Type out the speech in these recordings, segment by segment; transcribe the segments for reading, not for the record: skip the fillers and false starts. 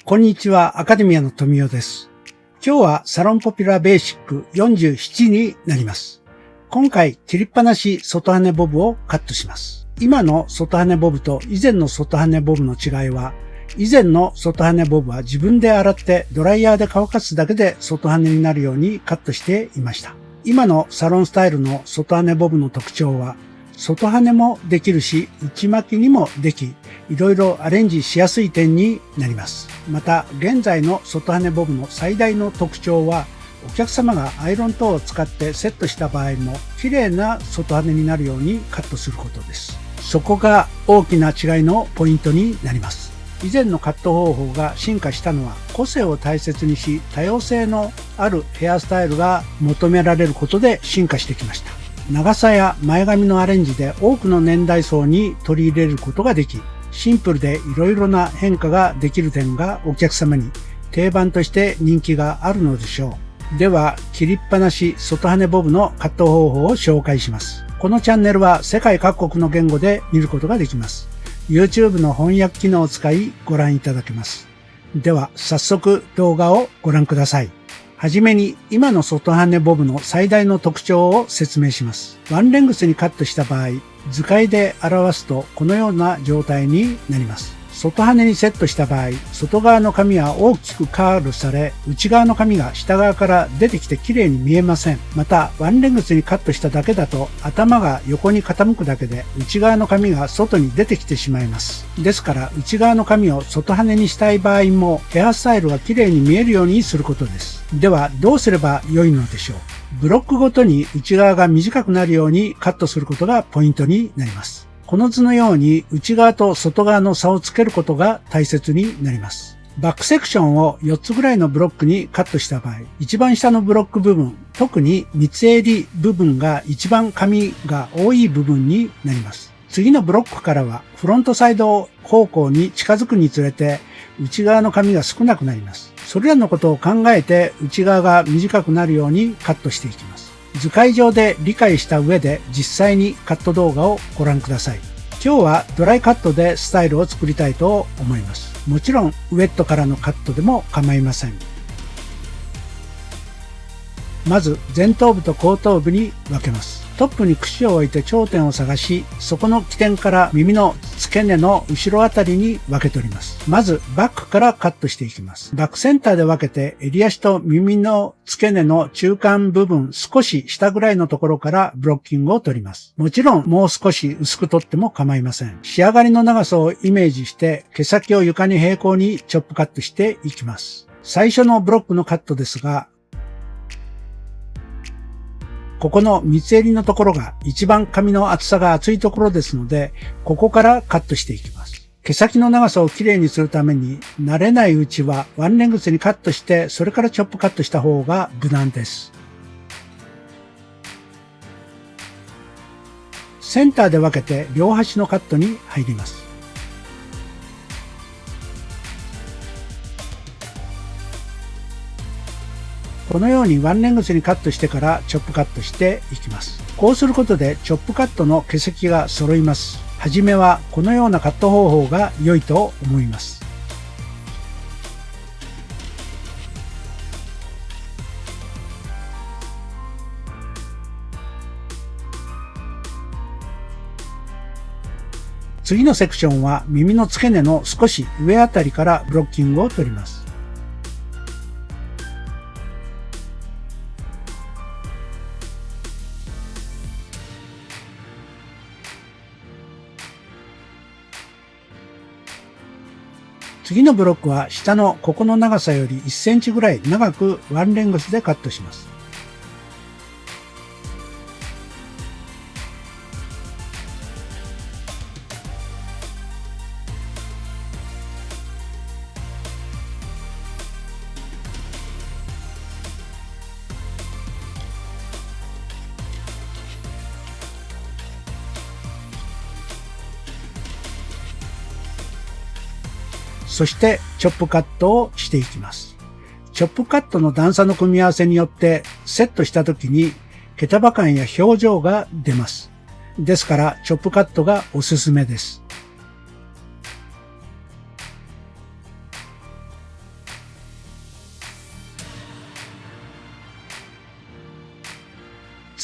こんにちは、アカデミアの富代です。今日はサロンポピュラーベーシック47になります。今回、切りっぱなし外羽ボブをカットします。今の外羽ボブと以前の外羽ボブの違いは、以前の外羽ボブは自分で洗ってドライヤーで乾かすだけで外羽になるようにカットしていました。今のサロンスタイルの外羽ボブの特徴は、外羽もできるし、内巻きにもでき、いろいろアレンジしやすい点になります。また、現在の外羽ボブの最大の特徴は、お客様がアイロン等を使ってセットした場合も、綺麗な外羽になるようにカットすることです。そこが大きな違いのポイントになります。以前のカット方法が進化したのは、個性を大切にし、多様性のあるヘアスタイルが求められることで進化してきました。長さや前髪のアレンジで多くの年代層に取り入れることができ、シンプルでいろいろな変化ができる点がお客様に定番として人気があるのでしょう。では、切りっぱなし外羽ボブのカット方法を紹介します。このチャンネルは世界各国の言語で見ることができます。YouTube の翻訳機能を使いご覧いただけます。では、早速動画をご覧ください。はじめに今の外羽ボブの最大の特徴を説明します。ワンレングスにカットした場合、図解で表すとこのような状態になります。外羽にセットした場合、外側の髪は大きくカールされ、内側の髪が下側から出てきて綺麗に見えません。また、ワンレングスにカットしただけだと、頭が横に傾くだけで、内側の髪が外に出てきてしまいます。ですから、内側の髪を外羽にしたい場合も、ヘアスタイルが綺麗に見えるようにすることです。では、どうすれば良いのでしょう。ブロックごとに内側が短くなるようにカットすることがポイントになります。この図のように内側と外側の差をつけることが大切になります。バックセクションを4つぐらいのブロックにカットした場合、一番下のブロック部分、特に三つ襟部分が一番髪が多い部分になります。次のブロックからはフロントサイド方向に近づくにつれて内側の髪が少なくなります。それらのことを考えて内側が短くなるようにカットしていきます。図解上で理解した上で実際にカット動画をご覧ください。今日はドライカットでスタイルを作りたいと思います。もちろんウェットからのカットでも構いません。まず前頭部と後頭部に分けます。トップに櫛を置いて頂点を探し、そこの起点から耳の付け根の後ろあたりに分け取ります。まずバックからカットしていきます。バックセンターで分けて襟足と耳の付け根の中間部分少し下ぐらいのところからブロッキングを取ります。もちろんもう少し薄く取っても構いません。仕上がりの長さをイメージして毛先を床に平行にチョップカットしていきます。最初のブロックのカットですが、ここの三つ襟のところが一番髪の厚さが厚いところですので、ここからカットしていきます。毛先の長さをきれいにするために、慣れないうちはワンレングスにカットして、それからチョップカットした方が無難です。センターで分けて両端のカットに入ります。このようにワンレングスにカットしてからチョップカットしていきます。こうすることでチョップカットの毛先が揃います。はじめはこのようなカット方法が良いと思います。次のセクションは耳の付け根の少し上あたりからブロッキングを取ります。次のブロックは下のここの長さより1センチぐらい長くワンレングスでカットします。そしてチョップカットをしていきます。チョップカットの段差の組み合わせによってセットした時に毛束感や表情が出ます。ですからチョップカットがおすすめです。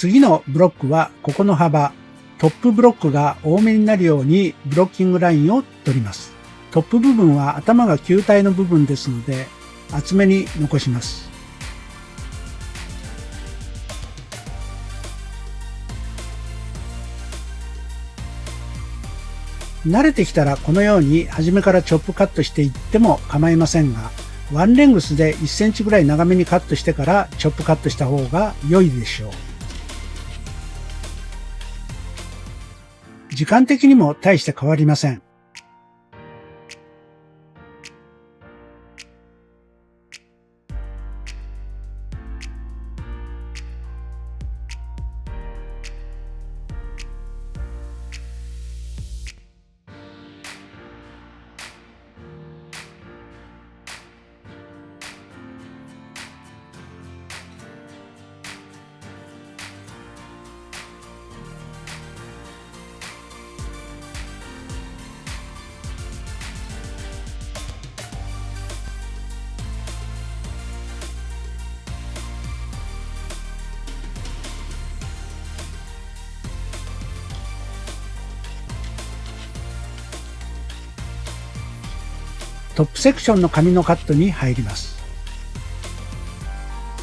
次のブロックはここの幅、トップブロックが多めになるようにブロッキングラインを取ります。トップ部分は頭が球体の部分ですので、厚めに残します。慣れてきたらこのように初めからチョップカットしていっても構いませんが、ワンレングスで1センチぐらい長めにカットしてからチョップカットした方が良いでしょう。時間的にも大して変わりません。トップセクションの紙のカットに入ります。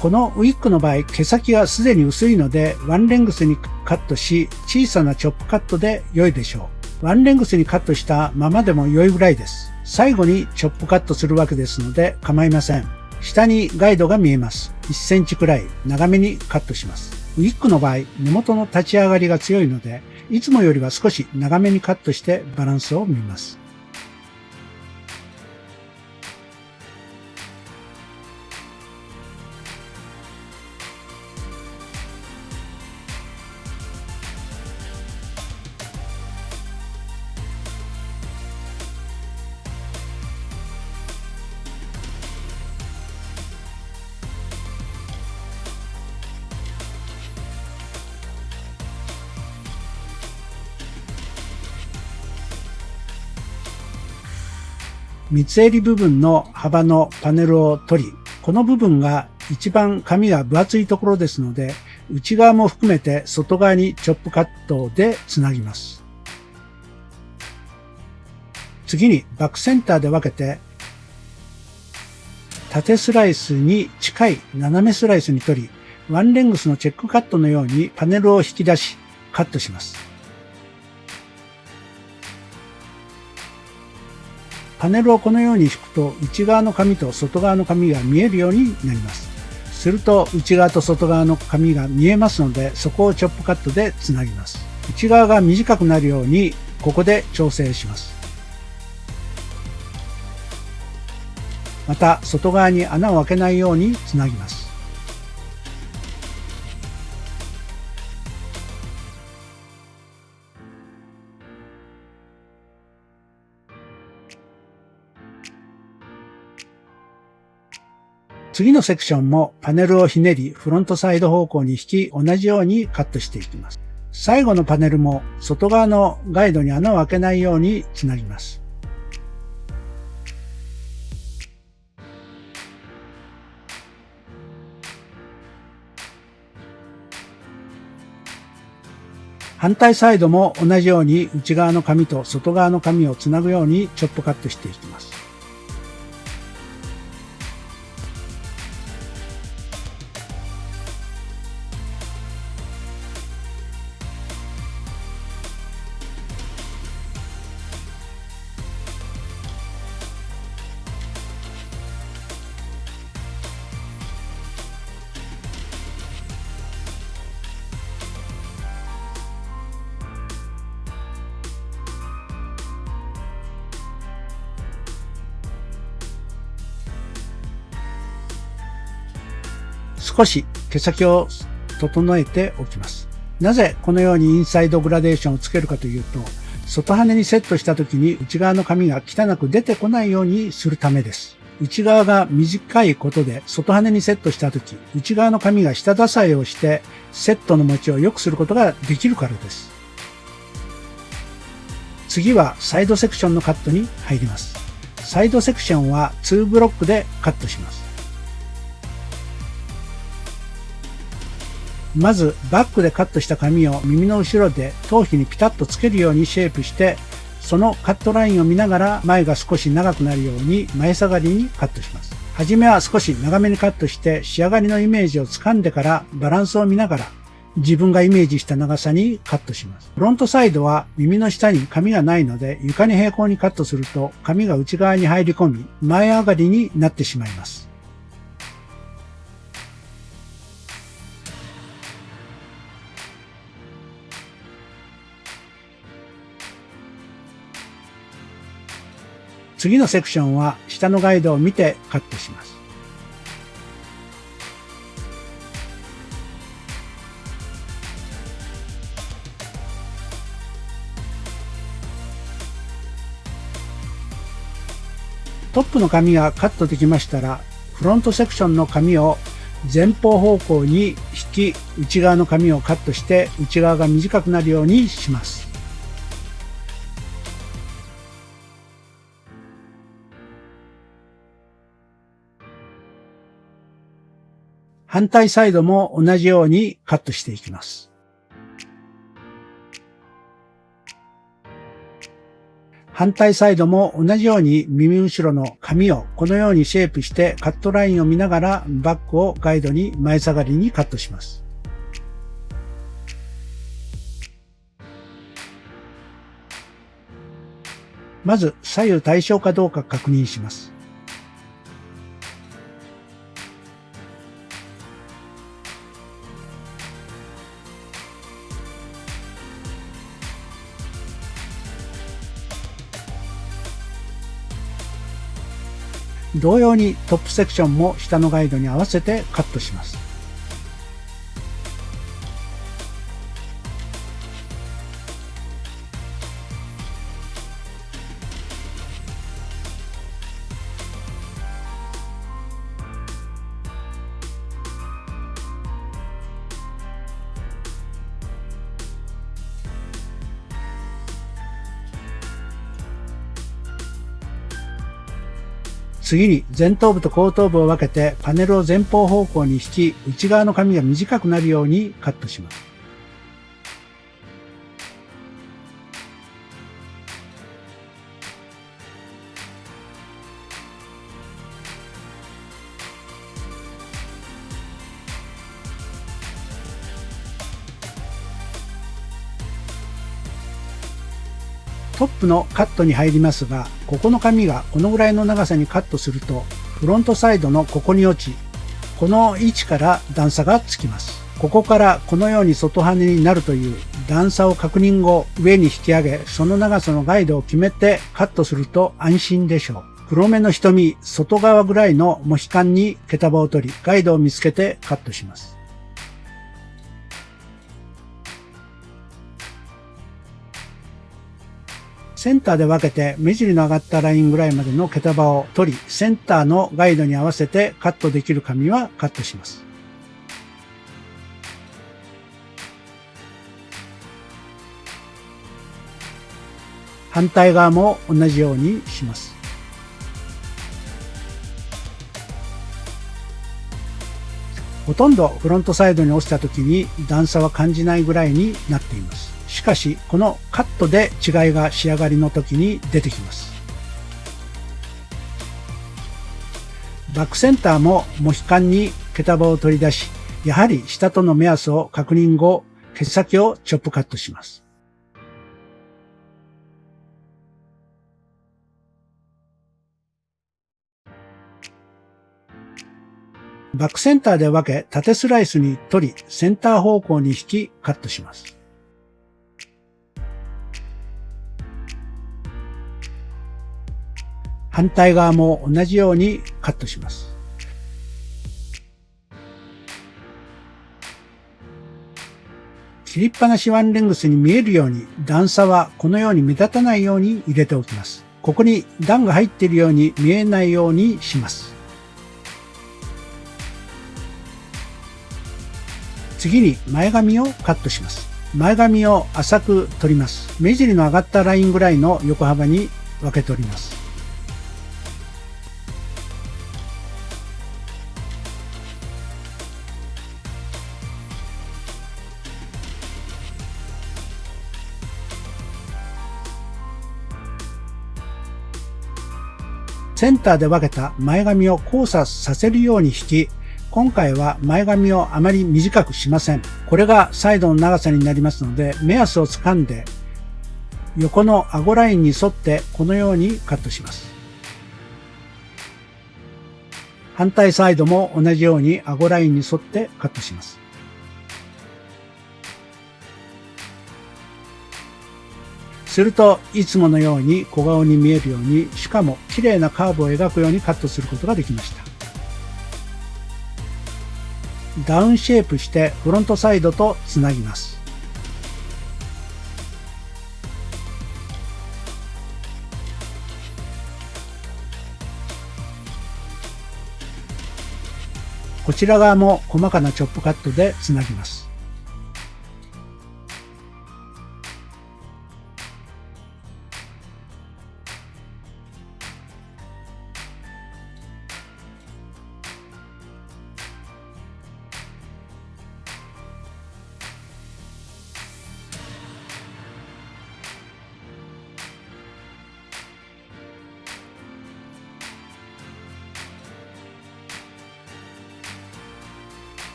このウィッグの場合、毛先がすでに薄いので、ワンレングスにカットし、小さなチョップカットで良いでしょう。ワンレングスにカットしたままでも良いぐらいです。最後にチョップカットするわけですので構いません。下にガイドが見えます。1センチくらい長めにカットします。ウィッグの場合、根元の立ち上がりが強いので、いつもよりは少し長めにカットしてバランスを見ます。三つ襟部分の幅のパネルを取り、この部分が一番紙が分厚いところですので、内側も含めて外側にチョップカットでつなぎます。次にバックセンターで分けて、縦スライスに近い斜めスライスに取り、ワンレングスのチェックカットのようにパネルを引き出し、カットします。パネルをこのように引くと内側の紙と外側の紙が見えるようになります。すると内側と外側の紙が見えますので、そこをチョップカットでつなぎます。内側が短くなるようにここで調整します。また外側に穴を開けないようにつなぎます。次のセクションもパネルをひねりフロントサイド方向に引き同じようにカットしていきます。最後のパネルも外側のガイドに穴を開けないようにつなぎます。反対サイドも同じように内側の紙と外側の紙をつなぐようにチョップカットしていきます。少し毛先を整えておきます。なぜこのようにインサイドグラデーションをつけるかというと、外羽にセットした時に内側の紙が汚く出てこないようにするためです。内側が短いことで外羽にセットした時、内側の紙が下支えをしてセットの持ちを良くすることができるからです。次はサイドセクションのカットに入ります。サイドセクションは2ブロックでカットします。まずバックでカットした紙を耳の後ろで頭皮にピタッとつけるようにシェイプして、そのカットラインを見ながら前が少し長くなるように前下がりにカットします。はじめは少し長めにカットして仕上がりのイメージをつかんでからバランスを見ながら自分がイメージした長さにカットします。フロントサイドは耳の下に紙がないので床に平行にカットすると紙が内側に入り込み前上がりになってしまいます。次のセクションは下のガイドを見てカットします。トップの紙がカットできましたら、フロントセクションの紙を前方方向に引き、内側の紙をカットして内側が短くなるようにします。反対サイドも同じようにカットしていきます。反対サイドも同じように耳後ろの紙をこのようにシェイプしてカットラインを見ながらバックをガイドに前下がりにカットします。まず左右対称かどうか確認します。同様にトップセクションも下のガイドに合わせてカットします。次に前頭部と後頭部を分けてパネルを前方方向に引き、内側の紙が短くなるようにカットします。トップのカットに入りますが、ここの紙がこのぐらいの長さにカットすると、フロントサイドのここに落ち、この位置から段差がつきます。ここからこのように外羽になるという段差を確認後、上に引き上げ、その長さのガイドを決めてカットすると安心でしょう。黒目の瞳、外側ぐらいのモヒカンに毛束を取り、ガイドを見つけてカットします。センターで分けて目尻の上がったラインぐらいまでの毛束を取り、センターのガイドに合わせてカットできる紙はカットします。反対側も同じようにします。ほとんどフロントサイドに落ちた時に段差は感じないぐらいになっています。しかし、このカットで違いが仕上がりの時に出てきます。バックセンターもモヒカンに毛束を取り出し、やはり下との目安を確認後、毛先をチョップカットします。バックセンターで分け、縦スライスに取り、センター方向に引きカットします。反対側も同じようにカットします。切りっぱなしワンレングスに見えるように段差はこのように目立たないように入れておきます。ここに段が入っているように見えないようにします。次に前髪をカットします。前髪を浅く取ります。目尻の上がったラインぐらいの横幅に分け取ります。センターで分けた前髪を交差させるように引き、今回は前髪をあまり短くしません。これがサイドの長さになりますので、目安をつかんで、横の顎ラインに沿ってこのようにカットします。反対サイドも同じように顎ラインに沿ってカットします。すると、いつものように小顔に見えるように、しかも綺麗なカーブを描くようにカットすることができました。ダウンシェイプしてフロントサイドとつなぎます。こちら側も細かなチョップカットでつなぎます。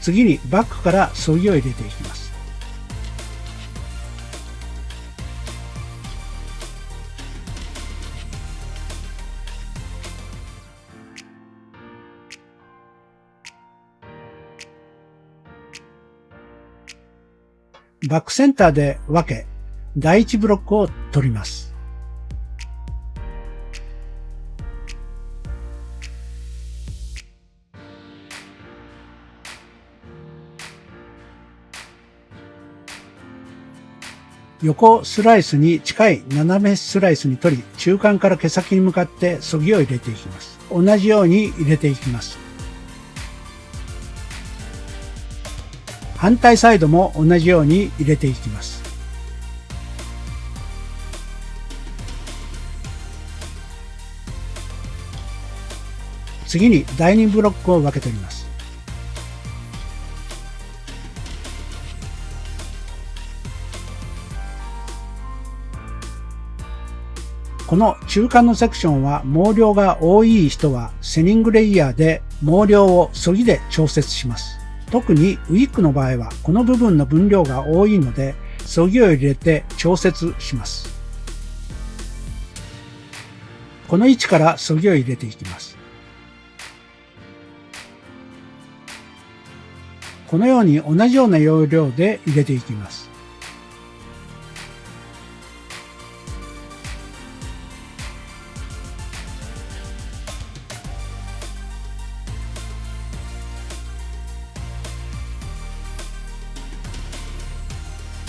次にバックからそぎを入れていきます。バックセンターで分け、第1ブロックを取ります。横スライスに近い斜めスライスに取り、中間から毛先に向かってそぎを入れていきます。同じように入れていきます。反対サイドも同じように入れていきます。次に第2ブロックを分けております。この中間のセクションは毛量が多い人はセニングレイヤーで毛量をそぎで調節します。特にウィッグの場合はこの部分の分量が多いのでそぎを入れて調節します。この位置からそぎを入れていきます。このように同じような要領で入れていきます。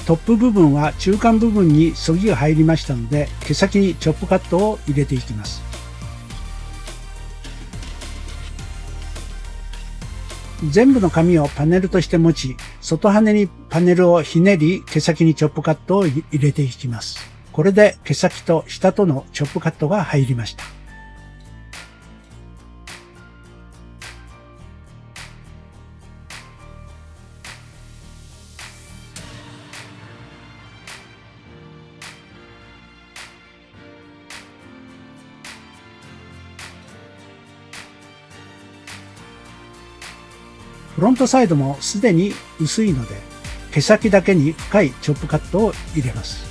トップ部分は中間部分にそぎが入りましたので、毛先にチョップカットを入れていきます。全部の髪をパネルとして持ち、外羽にパネルをひねり、毛先にチョップカットを入れていきます。これで毛先と下とのチョップカットが入りました。フロントサイドもすでに薄いので、毛先だけに深いチョップカットを入れます。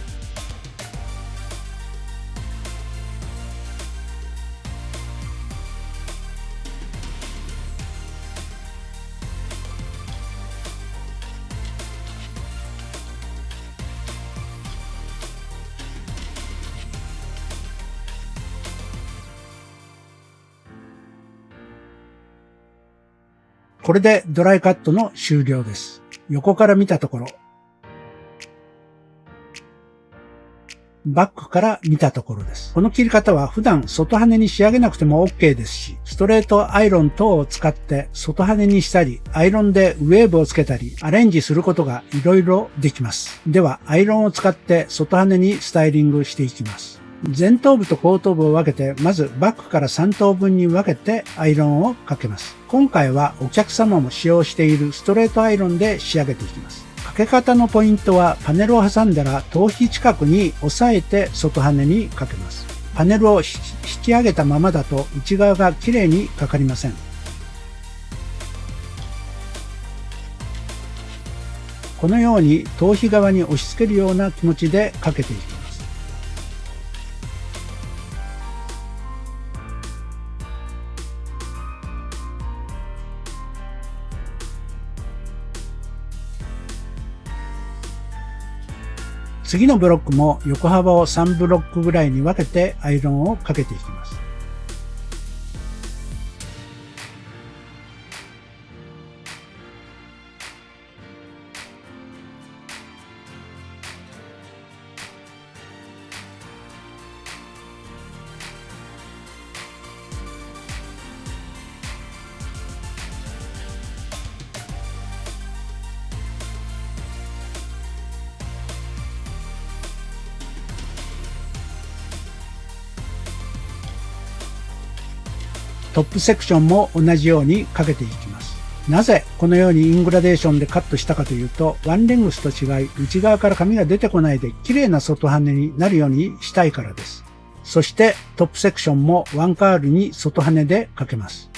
これでドライカットの終了です。横から見たところ、バックから見たところです。この切り方は普段外羽に仕上げなくても OK ですし、ストレートアイロン等を使って外羽にしたり、アイロンでウェーブをつけたり、アレンジすることがいろいろできます。では、アイロンを使って外羽にスタイリングしていきます。前頭部と後頭部を分けて、まずバックから3等分に分けてアイロンをかけます。今回はお客様も使用しているストレートアイロンで仕上げていきます。かけ方のポイントはパネルを挟んだら頭皮近くに押さえて外羽にかけます。パネルを引き上げたままだと内側がきれいにかかりません。このように頭皮側に押し付けるような気持ちでかけていきます。次のブロックも横幅を3ブロックぐらいに分けてアイロンをかけていきます。トップセクションも同じようにかけていきます。なぜこのようにイングラデーションでカットしたかというと、ワンレングスと違い内側から髪が出てこないで綺麗な外羽になるようにしたいからです。そしてトップセクションもワンカールに外羽でかけます。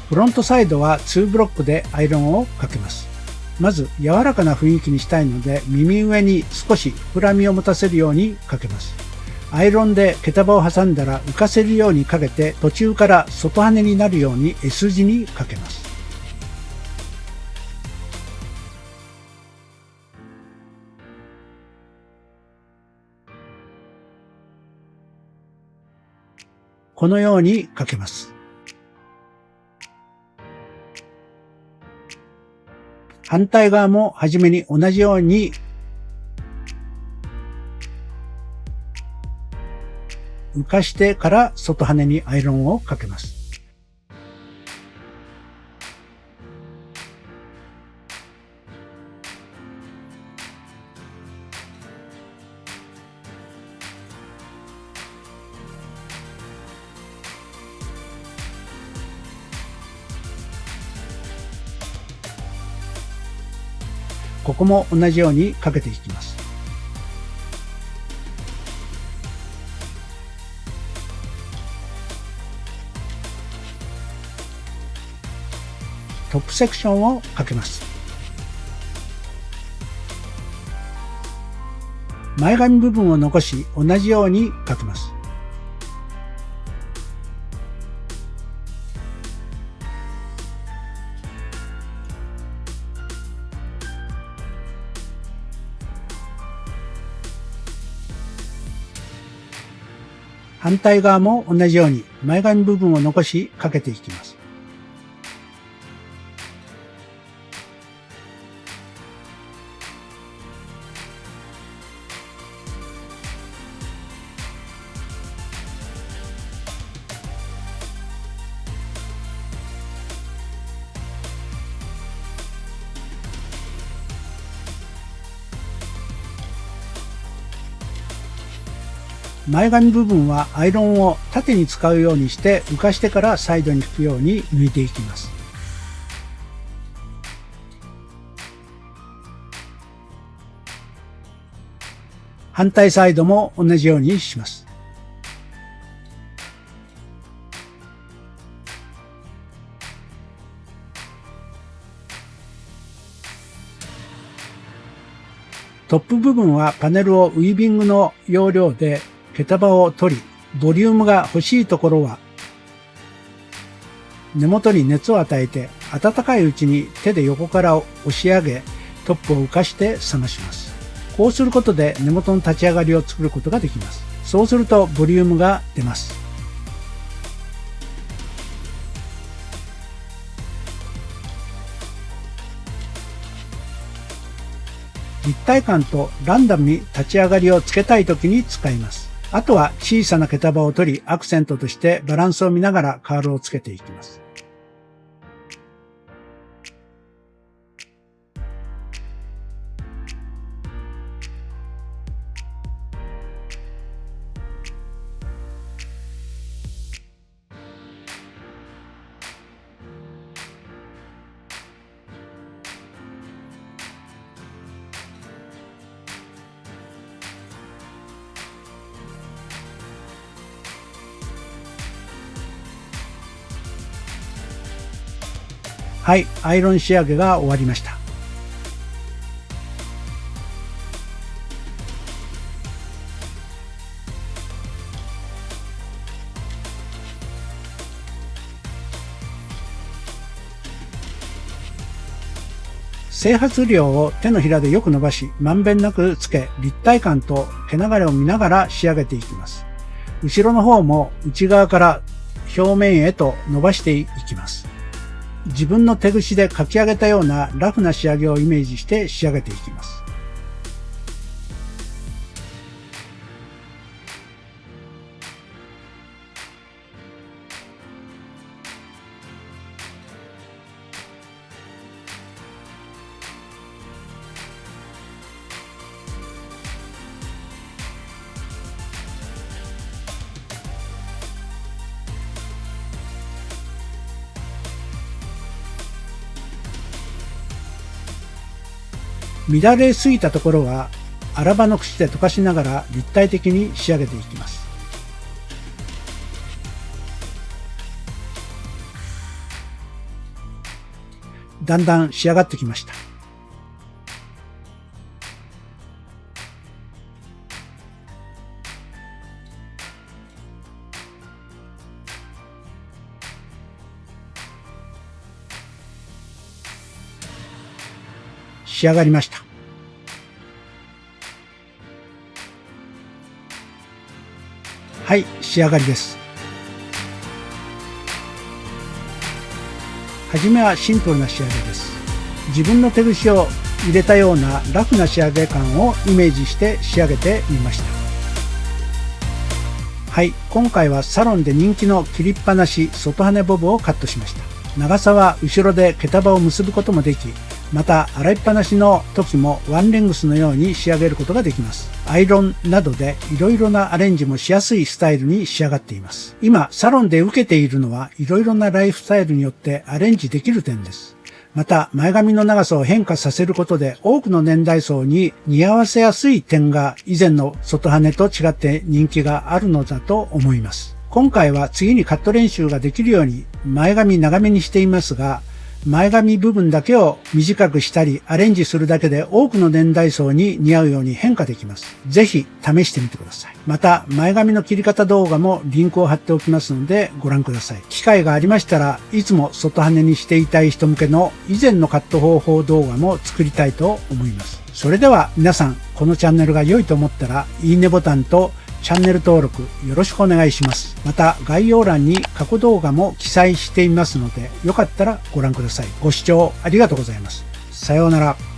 フロントサイドは2ブロックでアイロンをかけます。まず柔らかな雰囲気にしたいので耳上に少し膨らみを持たせるようにかけます。アイロンで毛束を挟んだら浮かせるようにかけて途中から外羽になるように S 字にかけます。このようにかけます。反対側もはじめに同じように浮かしてから外羽にアイロンをかけます。ここも同じようにかけていきます。トップセクションをかけます。前髪部分を残し同じようにかけます。反対側も同じように前髪部分を残しかけていきます。前髪部分はアイロンを縦に使うようにして浮かしてからサイドに引くように抜いていきます。反対サイドも同じようにします。トップ部分はパネルをウィービングの要領で毛束を取り、ボリュームが欲しいところは根元に熱を与えて温かいうちに手で横から押し上げトップを浮かして冷まします。こうすることで根元の立ち上がりを作ることができます。そうするとボリュームが出ます。立体感とランダムに立ち上がりをつけたい時に使います。あとは小さな毛束を取り、アクセントとしてバランスを見ながらカールをつけていきます。はい、アイロン仕上げが終わりました。整髪量を手のひらでよく伸ばし、まんべんなくつけ、立体感と毛流れを見ながら仕上げていきます。後ろの方も内側から表面へと伸ばしていきます。自分の手ぐしで描き上げたようなラフな仕上げをイメージして仕上げていきます。乱れすぎたところは荒刃の櫛で溶かしながら立体的に仕上げていきます。だんだん仕上がってきました。仕上がりました。はい、仕上がりです。はじめはシンプルな仕上げです。自分の手ぐしを入れたようなラフな仕上げ感をイメージして仕上げてみました。はい、今回はサロンで人気の切りっぱなし外羽ボブをカットしました。長さは後ろで毛束を結ぶこともでき、また洗いっぱなしの時もワンレングスのように仕上げることができます。アイロンなどでいろいろなアレンジもしやすいスタイルに仕上がっています。今サロンで受けているのはいろいろなライフスタイルによってアレンジできる点です。また前髪の長さを変化させることで多くの年代層に似合わせやすい点が以前の外羽と違って人気があるのだと思います。今回は次にカット練習ができるように前髪長めにしていますが、前髪部分だけを短くしたりアレンジするだけで多くの年代層に似合うように変化できます。ぜひ試してみてください。また前髪の切り方動画もリンクを貼っておきますのでご覧ください。機会がありましたらいつも外羽にしていたい人向けの以前のカット方法動画も作りたいと思います。それでは皆さんこのチャンネルが良いと思ったらいいねボタンとチャンネル登録よろしくお願いします。また概要欄に過去動画も記載していますのでよかったらご覧ください。ご視聴ありがとうございます。さようなら。